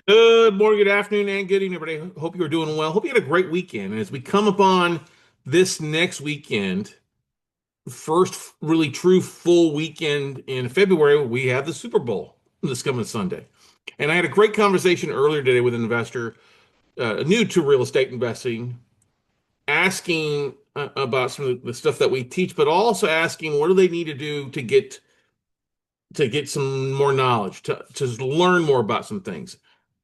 Good morning, good afternoon, and good evening, everybody. Hope you're doing well. Hope you had a great weekend. And as we come upon this next weekend, first really true full weekend in February, we have the Super Bowl this coming Sunday. And I had a great conversation earlier today with an investor new to real estate investing, asking about some of the stuff that we teach, but also asking what do they need to do to get some more knowledge, to learn more about some things.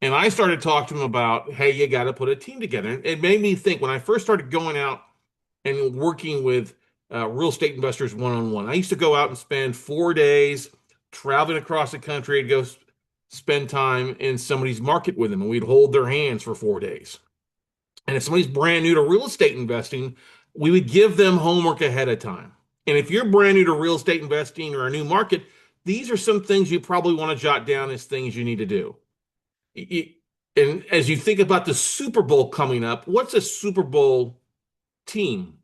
And I started talking to him about, hey, you got to put a team together. And it made me think when I first started going out and working with real estate investors one on one. I used to go out and spend 4 days traveling across the country to go spend time in somebody's market with them, and we'd hold their hands for 4 days. And if somebody's brand new to real estate investing, we would give them homework ahead of time. And if you're brand new to real estate investing or a new market, these are some things you probably want to jot down as things you need to do. And as you think about the Super Bowl coming up, what's a Super Bowl team?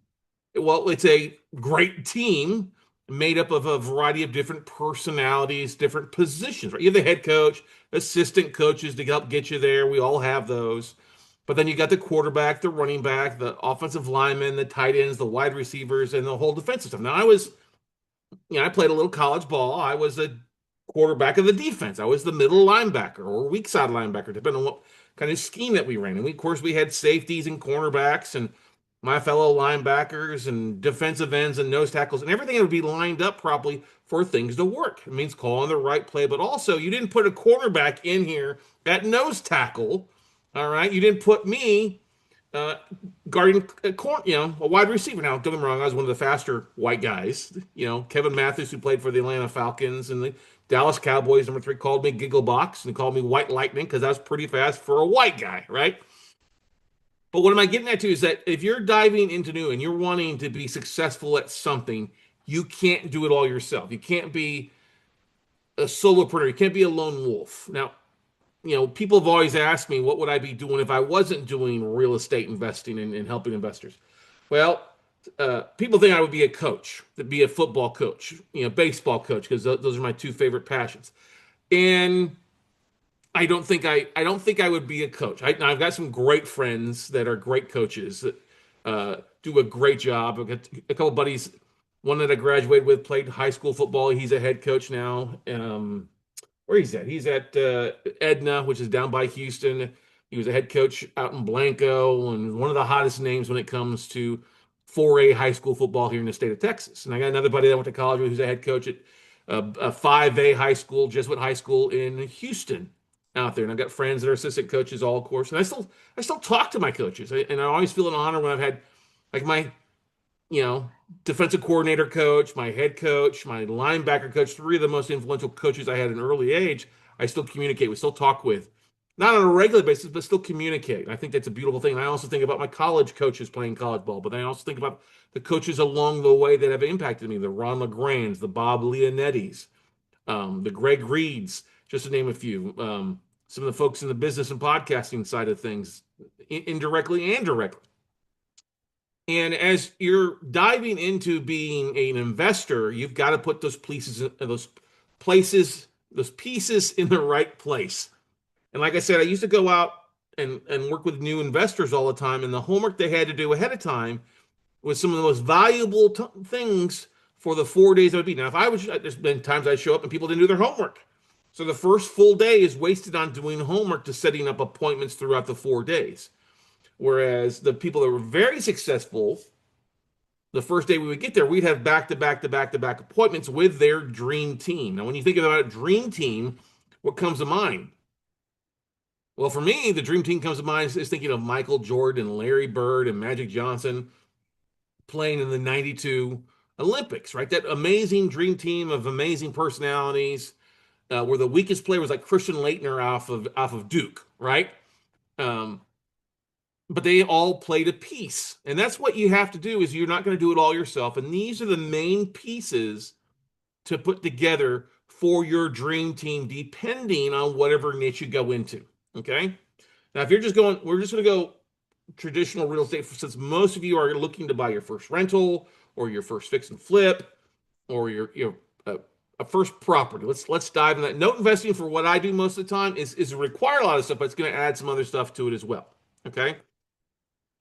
Well, it's a great team made up of a variety of different personalities, different positions, right? You have the head coach, assistant coaches to help get you there. We all have those. But then you got the quarterback, the running back, the offensive linemen, the tight ends, the wide receivers, and the whole defensive stuff. Now, I played a little college ball. I was a quarterback of the defense. I was the middle linebacker or weak side linebacker, depending on what kind of scheme that we ran. And of course, we had safeties and cornerbacks and my fellow linebackers and defensive ends and nose tackles and everything would be lined up properly for things to work. It means calling the right play, but also you didn't put a cornerback in here at nose tackle. All right. You didn't put me uh, guarding a wide receiver. Now, don't get me wrong, I was one of the faster white guys. Kevin Matthews, who played for the Atlanta Falcons and the Dallas Cowboys, number 3, called me Gigglebox and called me White Lightning because I was pretty fast for a white guy, right? But what am I getting at too is that if you're diving into new and you're wanting to be successful at something, you can't do it all yourself. You can't be a solopreneur. You can't be a lone wolf. Now, people have always asked me, what would I be doing if I wasn't doing real estate investing and helping investors? Well, people think I would be a coach, to be a football coach, baseball coach, because those are my two favorite passions. And I don't think I would be a coach. Now I've got some great friends that are great coaches that do a great job. I've got a couple buddies. One that I graduated with played high school football. He's a head coach now. Where he's at? He's at Edna, which is down by Houston. He was a head coach out in Blanco and one of the hottest names when it comes to 4A high school football here in the state of Texas. And I got another buddy that I went to college with who's a head coach at a 5A high school, Jesuit high school in Houston out there. And I've got friends that are assistant coaches all, of course. And I still talk to my coaches. And I always feel an honor when I've had like my defensive coordinator coach, my head coach, my linebacker coach, three of the most influential coaches I had at an early age, I still communicate with, still talk with. Not on a regular basis, but still communicate. I think that's a beautiful thing. And I also think about my college coaches playing college ball, but then I also think about the coaches along the way that have impacted me, the Ron LeGrands, the Bob Leonettis, the Greg Reeds, just to name a few. Some of the folks in the business and podcasting side of things, indirectly and directly. And as you're diving into being an investor, you've got to put those pieces in the right place. And like I said, I used to go out and work with new investors all the time, and the homework they had to do ahead of time was some of the most valuable things for the 4 days I would be. Now, there's been times I show up and people didn't do their homework. So the first full day is wasted on doing homework to setting up appointments throughout the 4 days. Whereas the people that were very successful, the first day we would get there, we'd have back to back to back to back appointments with their dream team. Now, when you think about a dream team, what comes to mind? Well, for me, the dream team comes to mind is thinking of Michael Jordan, Larry Bird, and Magic Johnson playing in the '92 Olympics, right? That amazing dream team of amazing personalities, where the weakest player was like Christian Laettner off of Duke, right? Um, but they all played a piece. And that's what you have to do is you're not going to do it all yourself. And these are the main pieces to put together for your dream team, depending on whatever niche you go into. Okay. Now, if we're just going to go traditional real estate, since most of you are looking to buy your first rental or your first fix and flip or your a first property. Let's dive in that. Note investing, for what I do most of the time, is require a lot of stuff, but it's going to add some other stuff to it as well. Okay.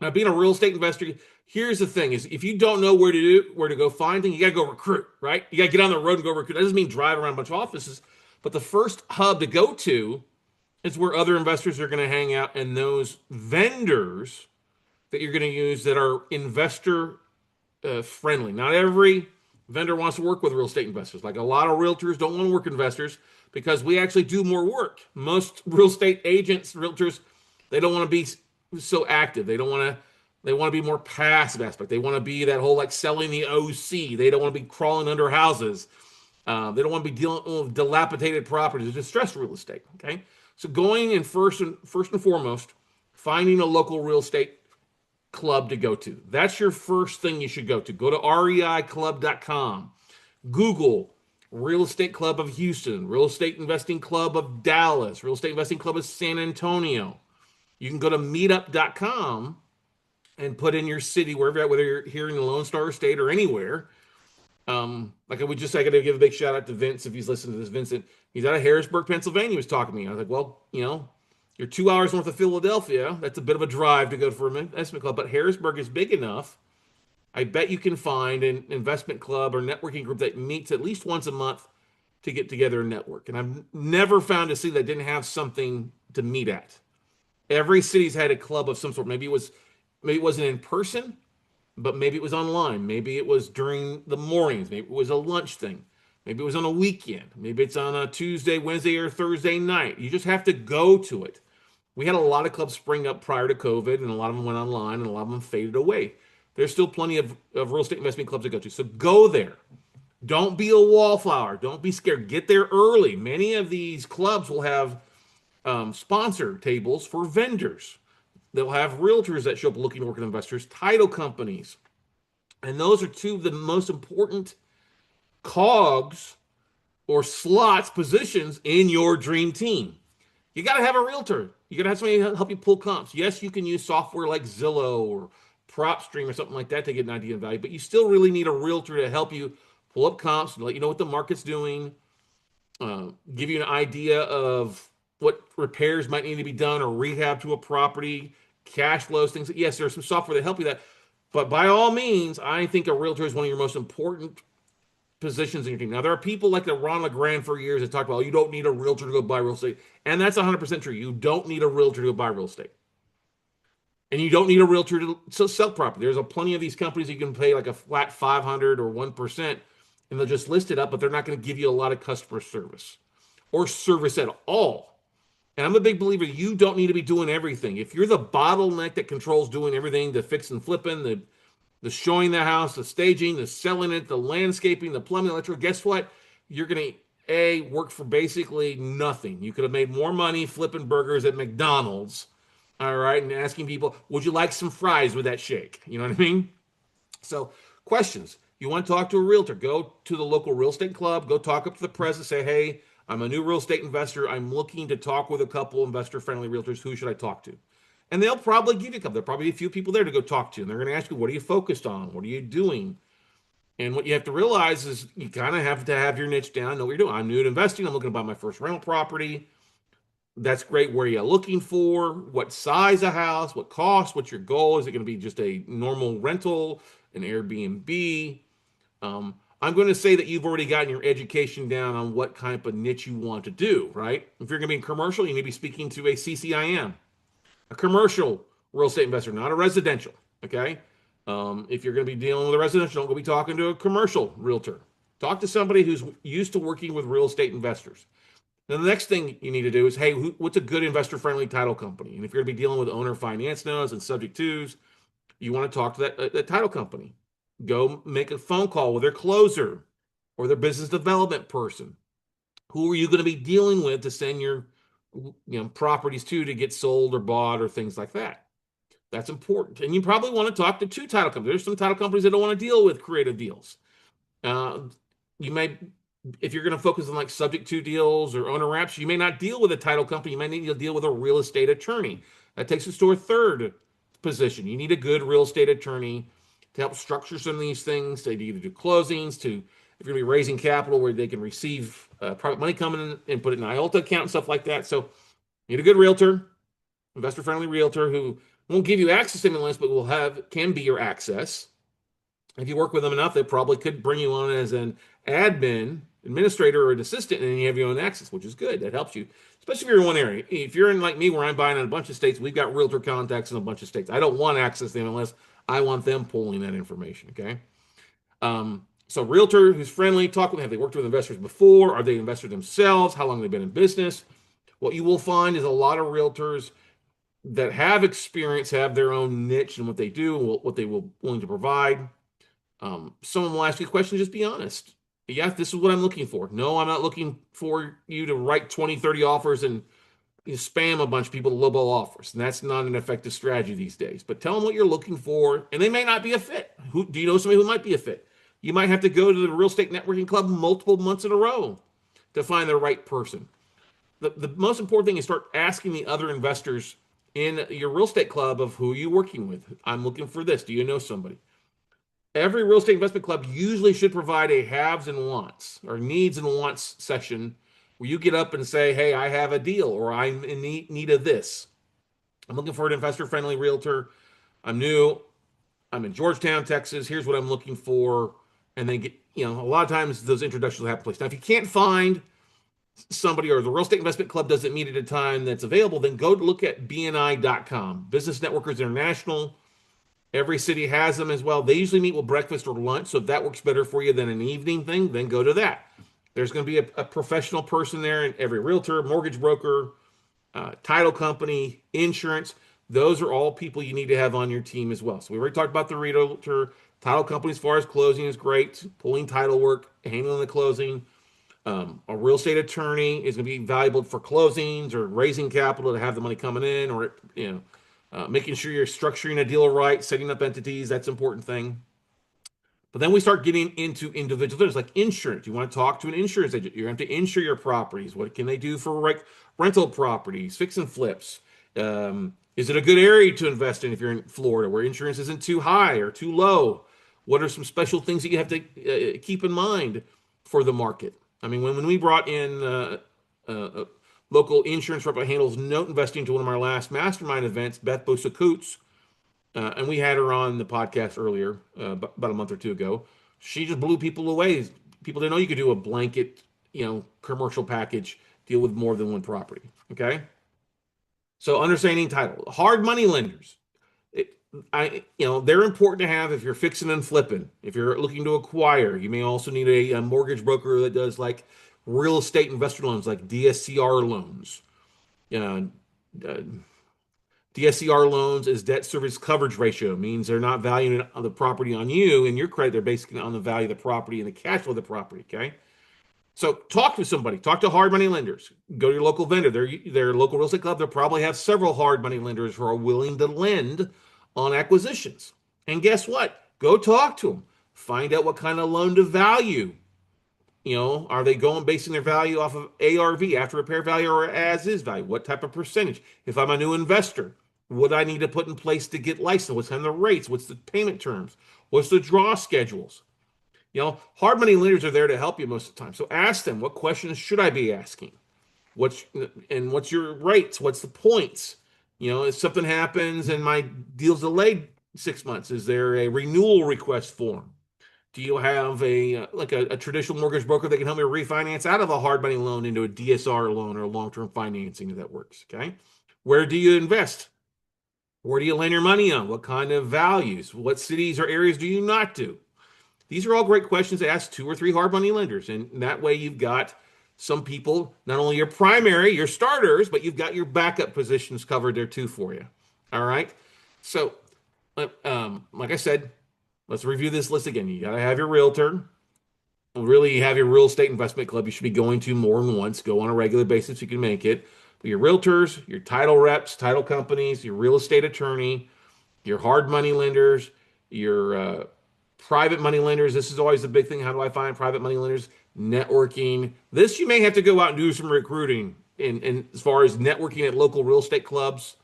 Now, being a real estate investor, here's the thing: is if you don't know where to go find things, you got to go recruit, right? You got to get on the road and go recruit. That doesn't mean drive around a bunch of offices, but the first hub to go to is where other investors are going to hang out, and those vendors that you're going to use that are investor friendly. Not every vendor wants to work with real estate investors. Like, a lot of realtors don't want to work with investors because we actually do more work. Most real estate agents, realtors, they don't want to be so active. They don't want to. They want to be more passive aspect. They want to be that whole like selling the OC. They don't want to be crawling under houses. They don't want to be dealing with dilapidated properties, distressed real estate. Okay, so going in first and foremost, finding a local real estate club to go to. That's your first thing you should go to. Go to reiclub.com. Google Real Estate Club of Houston, Real Estate Investing Club of Dallas, Real Estate Investing Club of San Antonio. You can go to meetup.com and put in your city, wherever you're at, whether you're here in the Lone Star State or anywhere. Like I got to give a big shout out to Vince if he's listening to this. Vincent, he's out of Harrisburg, Pennsylvania. He was talking to me. I was like, well, you're 2 hours north of Philadelphia. That's a bit of a drive to go for an investment club, but Harrisburg is big enough. I bet you can find an investment club or networking group that meets at least once a month to get together and network. And I've never found a city that didn't have something to meet at. Every city's had a club of some sort. Maybe it wasn't in person, but maybe it was online. Maybe it was during the mornings. Maybe it was a lunch thing. Maybe it was on a weekend. Maybe it's on a Tuesday, Wednesday, or Thursday night. You just have to go to it. We had a lot of clubs spring up prior to COVID, and a lot of them went online, and a lot of them faded away. There's still plenty of real estate investment clubs to go to. So go there. Don't be a wallflower. Don't be scared. Get there early. Many of these clubs will have sponsor tables for vendors. They'll have realtors that show up looking to work with investors, title companies. And those are two of the most important cogs or slots, positions in your dream team. You got to have a realtor. You got to have somebody help you pull comps. Yes, you can use software like Zillow or PropStream or something like that to get an idea of value, but you still really need a realtor to help you pull up comps and let you know what the market's doing, give you an idea of what repairs might need to be done or rehab to a property, cash flows, things. Yes, there's some software that help you that, but by all means, I think a realtor is one of your most important positions in your team. Now, there are people like the Ron LeGrand for years that talk about, oh, you don't need a realtor to go buy real estate, and that's 100% true. You don't need a realtor to go buy real estate. And you don't need a realtor to sell property. There's plenty of these companies you can pay like a flat 500 or 1%, and they'll just list it up, but they're not going to give you a lot of customer service or service at all. And I'm a big believer you don't need to be doing everything. If you're the bottleneck that controls doing everything, the fix and flipping, the showing the house, the staging, the selling it, the landscaping, the plumbing, electrical, guess what? You're going to work for basically nothing. You could have made more money flipping burgers at McDonald's, all right, and asking people, would you like some fries with that shake? You know what I mean? So, questions. You want to talk to a realtor, go to the local real estate club, go talk up to the president, say, hey, I'm a new real estate investor. I'm looking to talk with a couple investor-friendly realtors. Who should I talk to? And they'll probably give you a couple. There'll probably be a few people there to go talk to. And they're going to ask you, what are you focused on? What are you doing? And what you have to realize is you kind of have to have your niche down, know what you're doing. I'm new to investing. I'm looking to buy my first rental property. That's great. Where are you looking for? What size of house? What cost? What's your goal? Is it going to be just a normal rental, an Airbnb? I'm going to say that you've already gotten your education down on what kind of niche you want to do, right? If you're going to be in commercial, you need to be speaking to a CCIM, a commercial real estate investor, not a residential, okay? If you're going to be dealing with a residential, don't go be talking to a commercial realtor. Talk to somebody who's used to working with real estate investors. Now, the next thing you need to do is, hey, what's a good investor-friendly title company? And if you're going to be dealing with owner finance notes and subject twos, you want to talk to that title company. Go make a phone call with their closer or their business development person. Who are you going to be dealing with to send your properties to get sold or bought or things like that? That's important. And you probably want to talk to two title companies. There's some title companies that don't want to deal with creative deals. You may, if you're going to focus on like subject to deals or owner wraps, you may not deal with a title company. You might need to deal with a real estate attorney. That takes us to a third position. You need a good real estate attorney to help structure some of these things, to either do closings, to if you're going to be raising capital where they can receive private money coming in and put it in an IOLTA account and stuff like that. So you need a good realtor, investor-friendly realtor who won't give you access to MLS, but can be your access. If you work with them enough, they probably could bring you on as an admin, administrator, or an assistant, and then you have your own access, which is good. That helps you, especially if you're in one area. If you're in like me, where I'm buying in a bunch of states, we've got realtor contacts in a bunch of states. I don't want access to them unless I want them pulling that information. Okay. So realtor who's friendly, talk with them. Have they worked with investors before? Are they investors themselves? How long have they been in business? What you will find is a lot of realtors that have experience have their own niche and what they do, what they will willing to provide. Someone will ask you a question, just be honest. Yes, this is what I'm looking for. No, I'm not looking for you to write 20, 30 offers and spam a bunch of people to lowball offers. And that's not an effective strategy these days. But tell them what you're looking for, and they may not be a fit. Do you know somebody who might be a fit? You might have to go to the real estate networking club multiple months in a row to find the right person. The most important thing is start asking the other investors in your real estate club of who you're working with. I'm looking for this. Do you know somebody? Every real estate investment club usually should provide a haves and wants or needs and wants section where you get up and say, hey, I have a deal or I'm in need of this. I'm looking for an investor friendly realtor. I'm new. I'm in Georgetown, Texas. Here's what I'm looking for. And then a lot of times those introductions will have place. Now, if you can't find somebody or the real estate investment club doesn't meet at a time that's available, then go look at bni.com, Business Networkers International. Every city has them as well. They usually meet with breakfast or lunch. So if that works better for you than an evening thing, then go to that. There's going to be a professional person there, and every realtor, mortgage broker, title company, insurance. Those are all people you need to have on your team as well. So we already talked about the realtor, title company as far as closing is great, pulling title work, handling the closing. A real estate attorney is going to be valuable for closings or raising capital to have the money coming in, or making sure you're structuring a deal right, setting up entities. That's an important thing. But then we start getting into individual things like insurance. You want to talk to an insurance agent. You have to insure your properties. What can they do for rental properties, fix and flips? Is it a good area to invest in if you're in Florida where insurance isn't too high or too low? What are some special things that you have to keep in mind for the market? I mean, when we brought in local insurance rep that handles note investing to one of our last mastermind events, Beth Bosa-Coots, and we had her on the podcast earlier, about a month or two ago. She just blew people away. People didn't know you could do a blanket, commercial package, deal with more than one property. Okay. So understanding title, hard money lenders. They're important to have if you're fixing and flipping. If you're looking to acquire, you may also need a mortgage broker that does like real estate investor loans, like DSCR loans. Uh, DSCR loans is debt service coverage ratio, means they're not valuing the property on you and your credit. They're basically on the value of the property and the cash flow of the property. Okay. So talk to somebody, talk to hard money lenders, go to your local vendor, their local real estate club. They'll probably have several hard money lenders who are willing to lend on acquisitions. And guess what? Go talk to them. Find out what kind of loan to value. Are they basing their value off of ARV, after repair value, or as is value? What type of percentage? If I'm a new investor, what do I need to put in place to get licensed? What's kind of the rates? What's the payment terms? What's the draw schedules? Hard money lenders are there to help you most of the time. So ask them, what questions should I be asking? What's your rates? What's the points? If something happens and my deal's delayed 6 months, is there a renewal request form? Do you have a traditional mortgage broker that can help me refinance out of a hard money loan into a DSR loan or long-term financing that works? Okay. Where do you invest? Where do you lend your money on? What kind of values? What cities or areas do you not do? These are all great questions to ask 2 or 3 hard money lenders. And that way you've got some people, not only your primary, your starters, but you've got your backup positions covered there too for you. All right. So, like I said, let's review this list again. You got to have your realtor. Really, you have your real estate investment club you should be going to more than once. Go on a regular basis if you can make it. But your realtors, your title reps, title companies, your real estate attorney, your hard money lenders, your private money lenders. This is always the big thing. How do I find private money lenders? Networking. This you may have to go out and do some recruiting in as far as networking at local real estate clubs,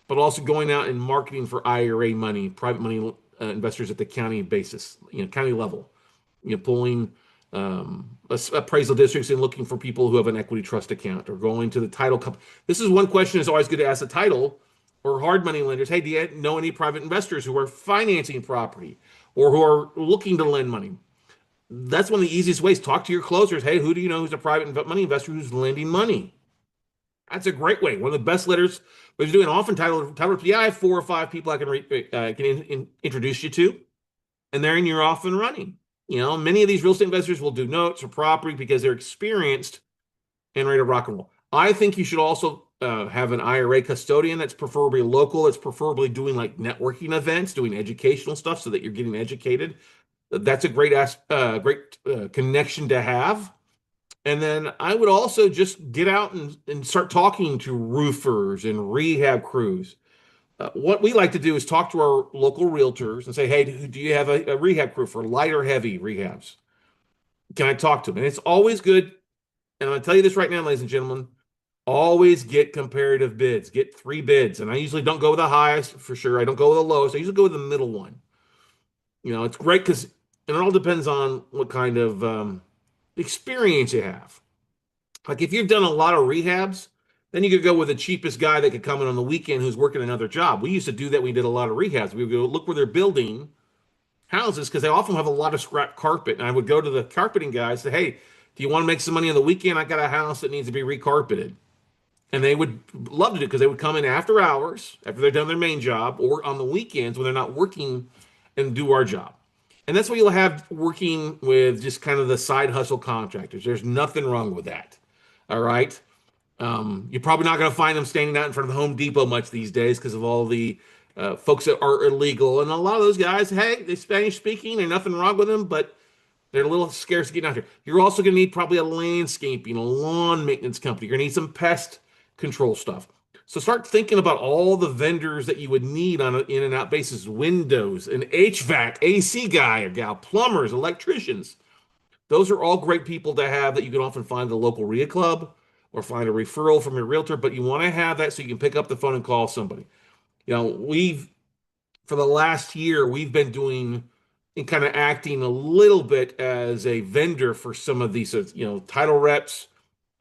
but also going out and marketing for IRA money, private money investors at the county basis, county level. Pulling appraisal districts and looking for people who have an equity trust account or going to the title company. This is one question that's always good to ask the title or hard money lenders. Hey, do you know any private investors who are financing property or who are looking to lend money? That's one of the easiest ways. Talk to your closers. Hey, who do you know who's a private money investor who's lending money? That's a great way. One of the best letters. But if you're doing often title, yeah, I have 4 or 5 people I can introduce you to, and they're in your off and running. Many of these real estate investors will do notes or property because they're experienced and ready to rock and roll. I think you should also have an IRA custodian that's preferably local. That's preferably doing like networking events, doing educational stuff so that you're getting educated. That's a great connection to have. And then I would also just get out and start talking to roofers and rehab crews. What we like to do is talk to our local realtors and say, hey, do you have a rehab crew for light or heavy rehabs? Can I talk to them? And it's always good. And I'm going to tell you this right now, ladies and gentlemen, always get comparative bids. Get 3 bids. And I usually don't go with the highest for sure. I don't go with the lowest. I usually go with the middle one. It's great because it all depends on what kind of experience you have. Like if you've done a lot of rehabs, then you could go with the cheapest guy that could come in on the weekend who's working another job. We used to do that. We did a lot of rehabs. We would go look where they're building houses because they often have a lot of scrap carpet. And I would go to the carpeting guys and say, hey, do you want to make some money on the weekend? I got a house that needs to be recarpeted. And they would love to do it because they would come in after hours, after they're done their main job, or on the weekends when they're not working and do our job. And that's what you'll have working with just kind of the side hustle contractors. There's nothing wrong with that. All right. You're probably not going to find them standing out in front of the Home Depot much these days because of all the folks that are illegal. And a lot of those guys, hey, they're Spanish speaking. There's nothing wrong with them, but they're a little scarce getting out here. You're also going to need probably a landscaping, a lawn maintenance company. You're going to need some pest control stuff. So start thinking about all the vendors that you would need on an in and out basis: windows, an HVAC, AC guy or gal, plumbers, electricians. Those are all great people to have that you can often find at a local RIA club or find a referral from your realtor, but you want to have that so you can pick up the phone and call somebody. We've for the last year, we've been doing and kind of acting a little bit as a vendor for some of these, title reps,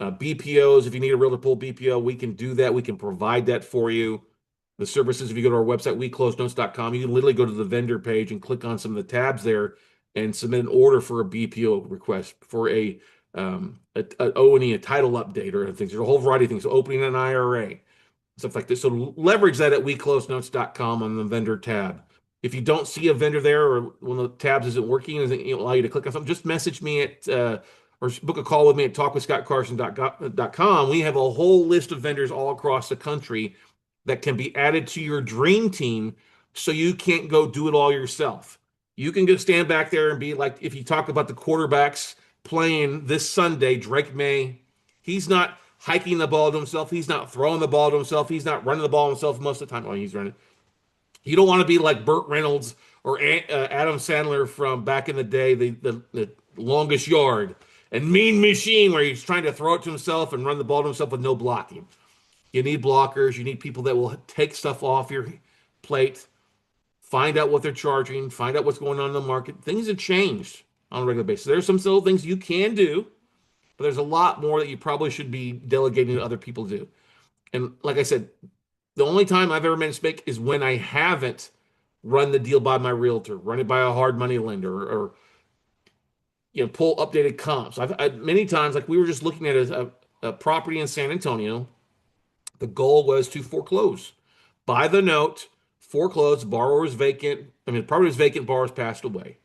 BPOs. If you need a realtor pull BPO, we can do that. We can provide that for you. The services, if you go to our website, weclosenotes.com, you can literally go to the vendor page and click on some of the tabs there and submit an order for a BPO request for a O&E, a title update or things. There's a whole variety of things. So opening an IRA, stuff like this. So leverage that at weclosenotes.com on the vendor tab. If you don't see a vendor there or one of the tabs isn't working, doesn't allow you to click on something, just message me at or book a call with me at talkwithscottcarson.com. We have a whole list of vendors all across the country that can be added to your dream team so you can't go do it all yourself. You can just stand back there and be like, if you talk about the quarterbacks playing this Sunday, Drake May, he's not hiking the ball to himself. He's not throwing the ball to himself. He's not running the ball himself most of the time. Oh, he's running. You don't want to be like Burt Reynolds or Adam Sandler from back in the day, the longest yard and Mean Machine, where he's trying to throw it to himself and run the ball to himself with no blocking. You need blockers. You need people that will take stuff off your plate, find out what they're charging, find out what's going on in the market. Things have changed on a regular basis. There's some little things you can do, but there's a lot more that you probably should be delegating to other people to do. And like I said, the only time I've ever made a mistake is when I haven't run the deal by my realtor, run it by a hard money lender, or pull updated comps. Many times, like we were just looking at a property in San Antonio. The goal was to foreclose, buy the note, foreclose, borrower was vacant. I mean, the property was vacant, borrower's passed away.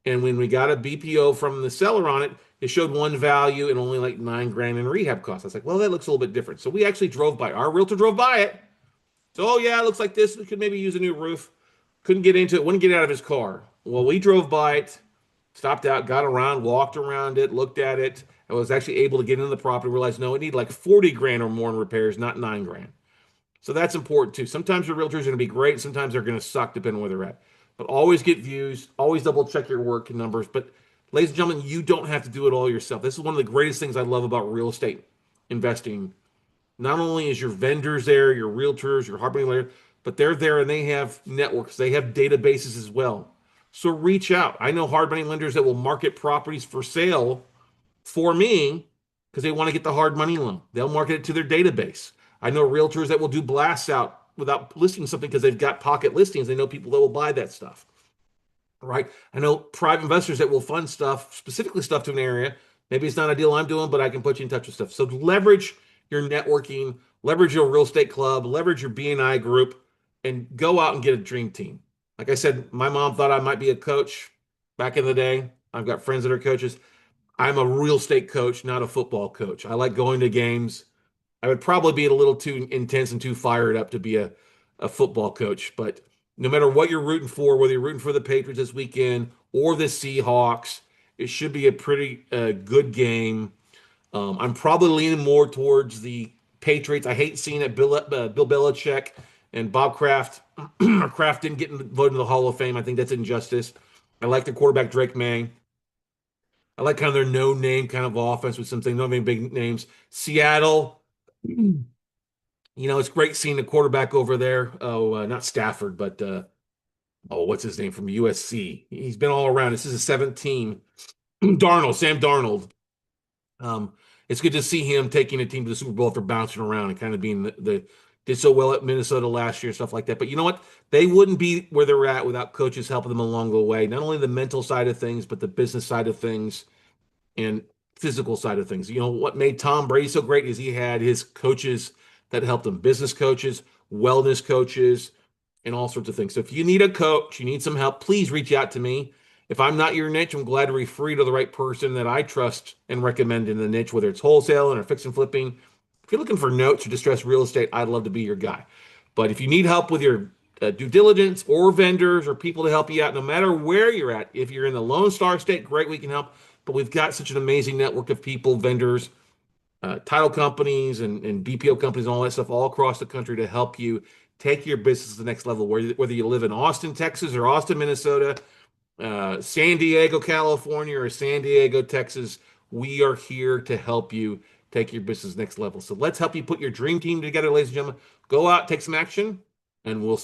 And when we got a BPO from the seller on it, it showed one value and only like $9,000 in rehab costs. I was like, well, that looks a little bit different. So we actually drove by. Our realtor drove by it. So, oh yeah, it looks like this. We could maybe use a new roof. Couldn't get into it. Wouldn't get out of his car. Well, we drove by it, stopped out, got around, walked around it, looked at it. I was actually able to get into the property. Realized no, it needed like 40 grand or more in repairs, not 9 grand. So that's important too. Sometimes your realtors are going to be great. Sometimes they're going to suck depending on where they're at. But always get views. Always double check your work and numbers. But ladies and gentlemen, you don't have to do it all yourself. This is one of the greatest things I love about real estate investing. Not only is your vendors there, your realtors, your hard money lender, but they're there and they have networks. They have databases as well. So reach out. I know hard money lenders that will market properties for sale for me because they want to get the hard money loan. They'll market it to their database. I know realtors that will do blasts out without listing something because they've got pocket listings. They know people that will buy that stuff, right? I know private investors that will fund stuff, specifically stuff to an area. Maybe it's not a deal I'm doing, but I can put you in touch with stuff. So leverage your networking, leverage your real estate club, leverage your BNI group, and go out and get a dream team. Like I said, my mom thought I might be a coach back in the day. I've got friends that are coaches. I'm a real estate coach, not a football coach. I like going to games. I would probably be a little too intense and too fired up to be a football coach. But no matter what you're rooting for, whether you're rooting for the Patriots this weekend or the Seahawks, it should be a pretty good game. I'm probably leaning more towards the Patriots. I hate seeing it. Bill Belichick and Bob Kraft. Kraft didn't get voted into the Hall of Fame. I think that's injustice. I like the quarterback Drake May. I like kind of their no name kind of offense with something, not many big names. Seattle, it's great seeing the quarterback over there. Oh, not Stafford, but what's his name from USC? He's been all around. This is a seventh team. Darnold, Sam Darnold. It's good to see him taking a team to the Super Bowl after bouncing around and kind of being the did so well at Minnesota last year, stuff like that. But you know what? They wouldn't be where they're at without coaches helping them along the way. Not only the mental side of things, but the business side of things and physical side of things. What made Tom Brady so great is he had his coaches that helped him, business coaches, wellness coaches, and all sorts of things. So if you need a coach, you need some help, please reach out to me. If I'm not your niche, I'm glad to refer you to the right person that I trust and recommend in the niche, whether it's wholesaling or fix and flipping. If you're looking for notes or distressed real estate, I'd love to be your guy. But if you need help with your due diligence or vendors or people to help you out, no matter where you're at, if you're in the Lone Star State, great, we can help. But we've got such an amazing network of people, vendors, title companies, and BPO companies, and all that stuff all across the country to help you take your business to the next level. Whether you live in Austin, Texas, or Austin, Minnesota, San Diego, California, or San Diego, Texas, we are here to help you take your business next level. So let's help you put your dream team together, ladies and gentlemen. Go out, take some action, and we'll see.